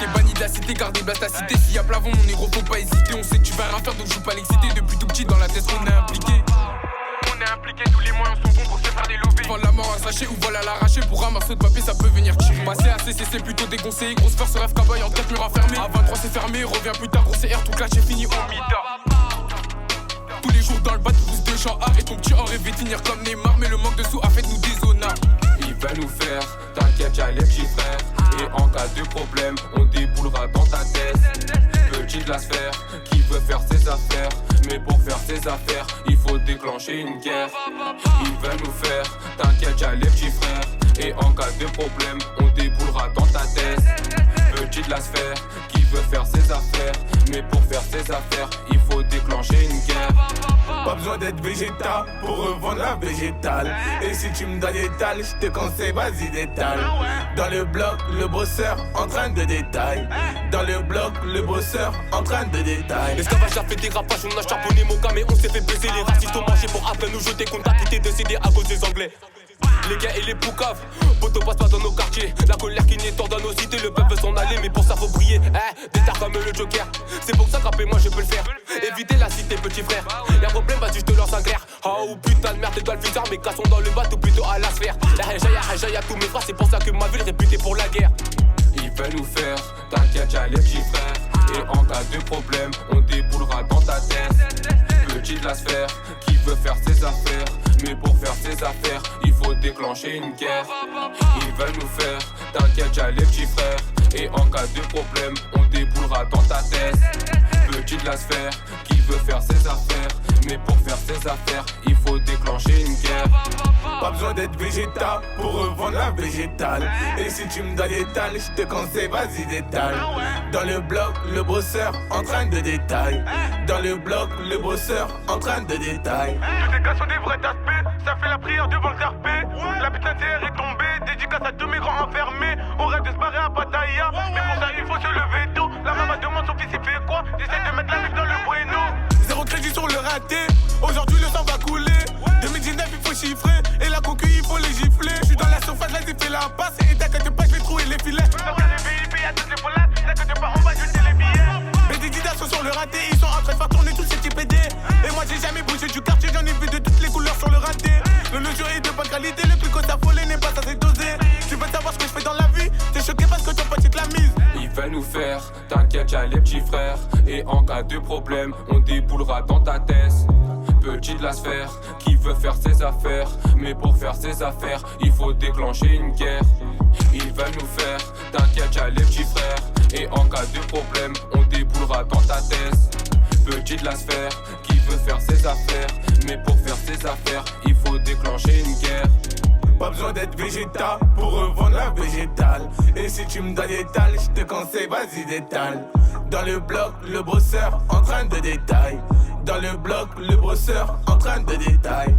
T'es banni de la cité, gardé blast ta cité. S'il y a plavon, mon négro, faut pas hésiter. On sait que tu vas rien faire, donc joue pas l'excité. Depuis tout petit, dans la tête, on est impliqué. On est impliqué, tous les moyens sont bons pour se faire des lovés. Vendre la mort à sachet ou vol à l'arraché. Pour un morceau de papier, ça peut venir tirer. Passer à CC, c'est plutôt déconseillé. Grosse force, rêve cowboy en 4 murs enfermés. À 23, c'est fermé, reviens plus tard, gros CR, tout clash est fini au mitard. Tous les jours dans le bas, pousse de champ A. Et ton petit en rêvé de finir comme Neymar. Mais le manque de sous a fait de nous des honneurs. Il va nous faire, t'inquiète, y'a les petits frères. Et en cas de problème, on déboulera dans ta tête. Petit de la sphère, qui veut faire ses affaires. Mais pour faire ses affaires, il faut déclencher une guerre. Il va nous faire, t'inquiète, y'a les petits frères. Et en cas de problème, on déboulera dans ta tête. Petit de la sphère, qui veut faire ses affaires. Mais pour faire ses affaires, il faut déclencher une guerre. Pas besoin d'être végétal pour revendre la végétale. Et si tu me donnes l'étal, je te conseille, vas-y détale. Dans le bloc, le bosseur en train de détail. Dans le bloc, le bosseur en train de détail. L'esclavage a fait des rapages, on a charbonné mon gars, mais on s'est fait baiser. Les racistes ont marché pour après nous jeter contre quitté décédé à cause des anglais. Les gars et les poucaves, poteau passe pas dans nos quartiers. La colère qui naît dans nos cités, le peuple veut s'en aller, mais pour ça faut briller. Des terres comme le Joker, c'est pour ça qu'après moi je peux le faire. Éviter la cité, petit frère. Y'a problème, vas-y, je te lance un clair. Oh putain de merde, t'es toi le fusard, mes gars sont dans le bateau plutôt à la sphère. La haja, y'a tous mes frères, c'est pour ça que ma ville est réputée pour la guerre. Il veut nous faire, t'inquiète, y'a les petits frères. Et en cas de problème, on déboulera dans ta tête. Petit de la sphère, qui veut faire ses affaires. Mais pour faire ses affaires, il faut déclencher une guerre. Ils veulent nous faire, t'inquiète, y'a les petits frères. Et en cas de problème, on déboulera dans ta tête. Petit de la sphère, qui veut faire ses affaires. Mais pour faire ses affaires, il faut déclencher une guerre. Pas besoin d'être végétal pour revendre la végétale. Et si tu me donnes l'étal, je te conseille, vas-y détale. Dans le bloc, le bosseur en train de détail. Dans le bloc, le bosseur en train de détail. Tous ces gars sont des vrais aspects, ça fait la prière devant le carpé. La putain terre est tombée, dédicace à tous mes grands enfermés. On rêve de se barrer à Pattaya, mais pour ça il faut se lever tôt. La maman demande son fils il fait quoi, j'essaie de mettre la musique dans le bueno. Zéro crédit sur le raté, aujourd'hui le sang va couler. 2019 il faut chiffrer, et la concu il faut les gifler. J'suis dans la surface, là j'ai fait la passe, et t'inquiète pas, j'vais trouver les filets. Dans les VIP y'a toutes les folles, t'inquiète pas, on va jeter les billets. Mais des guidages sont sur le raté, ils sont en train de faire tourner tous ces petits PD. Et moi j'ai jamais bougé du quartier, j'en ai vu de toutes les couleurs sur le raté. Le lojo est de bonne qualité, le truc qu'on t'a volé n'est pas assez dosé. Tu veux savoir ce que je fais dans la vie, t'es choqué parce que ton pote il te la mise. Il va nous faire, t'inquiète, y'a les petits frères. Et en cas de problème, on déboulera dans ta tête. Petit de la sphère, qui veut faire ses affaires. Mais pour faire ses affaires, il faut déclencher une guerre. Il va nous faire, t'inquiète, y'a les petits frères. Et en cas de problème, on déboulera dans ta tête. Petit de la sphère, qui veut faire ses affaires. Mais pour faire ses affaires, il faut déclencher une guerre. Pas besoin d'être végétal pour revendre la végétale. Et si tu me donnes l'étal, je te conseille, vas-y détale. Dans le bloc, le bosseur en train de détail. Dans le bloc, le bosseur en train de détail.